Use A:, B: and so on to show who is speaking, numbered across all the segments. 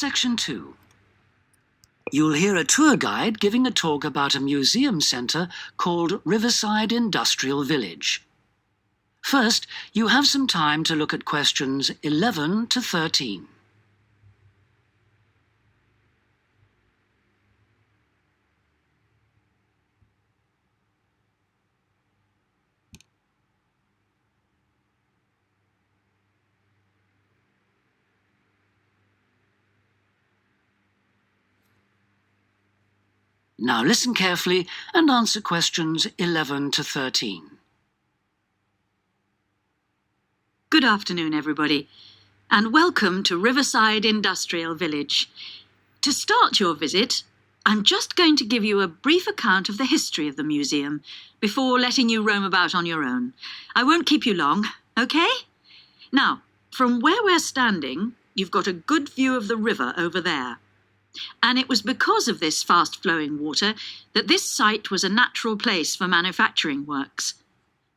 A: Section 2. You'll hear a tour guide giving a talk about a museum centre called Riverside Industrial Village. First, you have some time to look at questions 11 to 13. Now listen carefully and answer questions 11 to 13.
B: Good afternoon, everybody, and welcome to Riverside Industrial Village. To start your visit, I'm just going to give you a brief account of the history of the museum before letting you roam about on your own. I won't keep you long, okay? Now, from where we're standing, you've got a good view of the river over there. And it was because of this fast-flowing water that this site was a natural place for manufacturing works.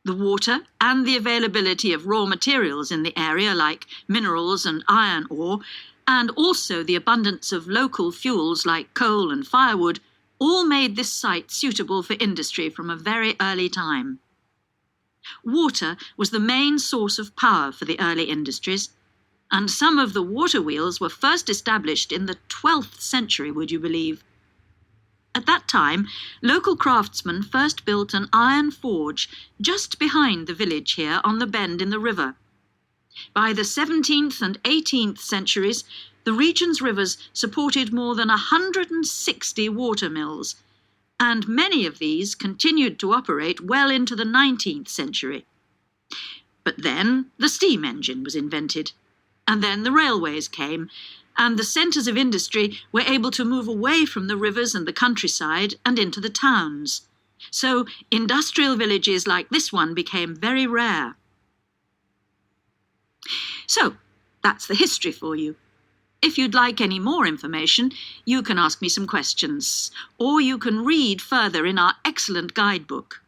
B: The water and the availability of raw materials in the area like minerals and iron ore, and also the abundance of local fuels like coal and firewood, all made this site suitable for industry from a very early time. Water was the main source of power for the early industries, and some of the water wheels were first established in the 12th century, would you believe? At that time, local craftsmen first built an iron forge just behind the village here on the bend in the river. By the 17th and 18th centuries, the region's rivers supported more than 160 water mills, and many of these continued to operate well into the 19th century. But then the steam engine was invented. And then the railways came, and the centres of industry were able to move away from the rivers and the countryside and into the towns. So industrial villages like this one became very rare. So that's the history for you. If you'd like any more information, you can ask me some questions, or you can read further in our excellent guidebook.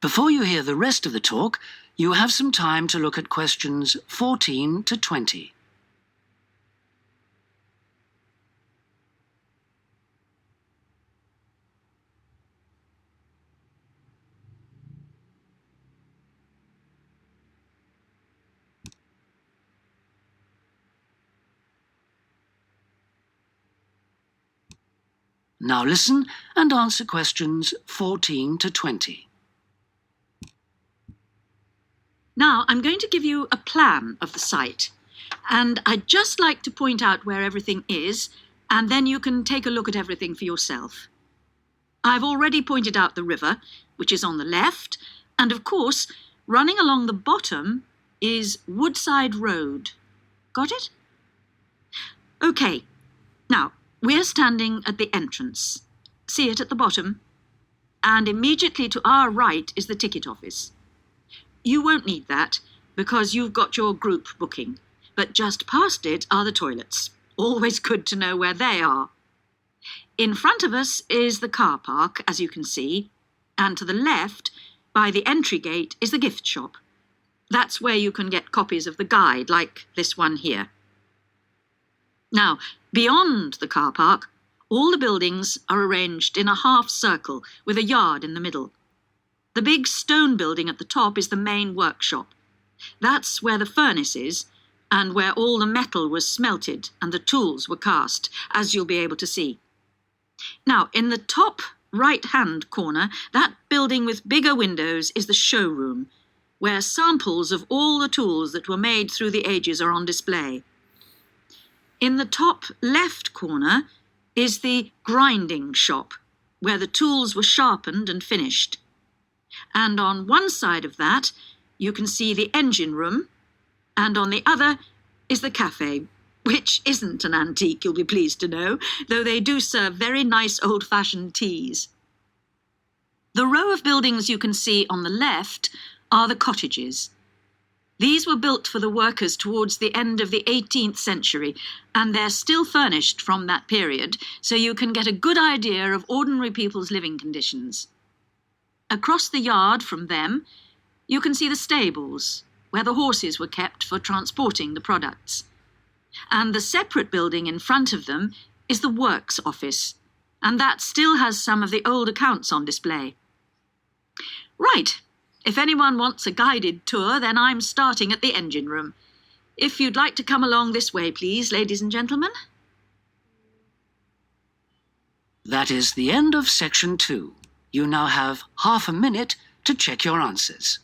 A: Before you hear the rest of the talk, you have some time to look at questions 14 to 20. Now listen and answer questions 14 to 20.
B: Now, I'm going to give you a plan of the site, and I'd just like to point out where everything is, and then you can take a look at everything for yourself. I've already pointed out the river, which is on the left, and of course, running along the bottom is Woodside Road. Got it? Okay, now, we're standing at the entrance. See it at the bottom? And immediately to our right is the ticket office. You won't need that, because you've got your group booking, but just past it are the toilets. Always good to know where they are. In front of us is the car park, as you can see, and to the left, by the entry gate, is the gift shop. That's where you can get copies of the guide, like this one here. Now, beyond the car park, all the buildings are arranged in a half circle with a yard in the middle. The big stone building at the top is the main workshop. That's where the furnace is, and where all the metal was smelted and the tools were cast, as you'll be able to see. Now, in the top right-hand corner, that building with bigger windows is the showroom, where samples of all the tools that were made through the ages are on display. In the top left corner is the grinding shop, where the tools were sharpened and finished. And on one side of that, you can see the engine room, and on the other is the cafe, which isn't an antique, you'll be pleased to know, though they do serve very nice old-fashioned teas. The row of buildings you can see on the left are the cottages. These were built for the workers towards the end of the 18th century, and they're still furnished from that period, so you can get a good idea of ordinary people's living conditions. Across the yard from them, you can see the stables, where the horses were kept for transporting the products. And the separate building in front of them is the Works office, and that still has some of the old accounts on display. Right, if anyone wants a guided tour, then I'm starting at the engine room. If you'd like to come along this way, please, ladies and gentlemen.
A: That is the end of section 2. You now have half a minute to check your answers.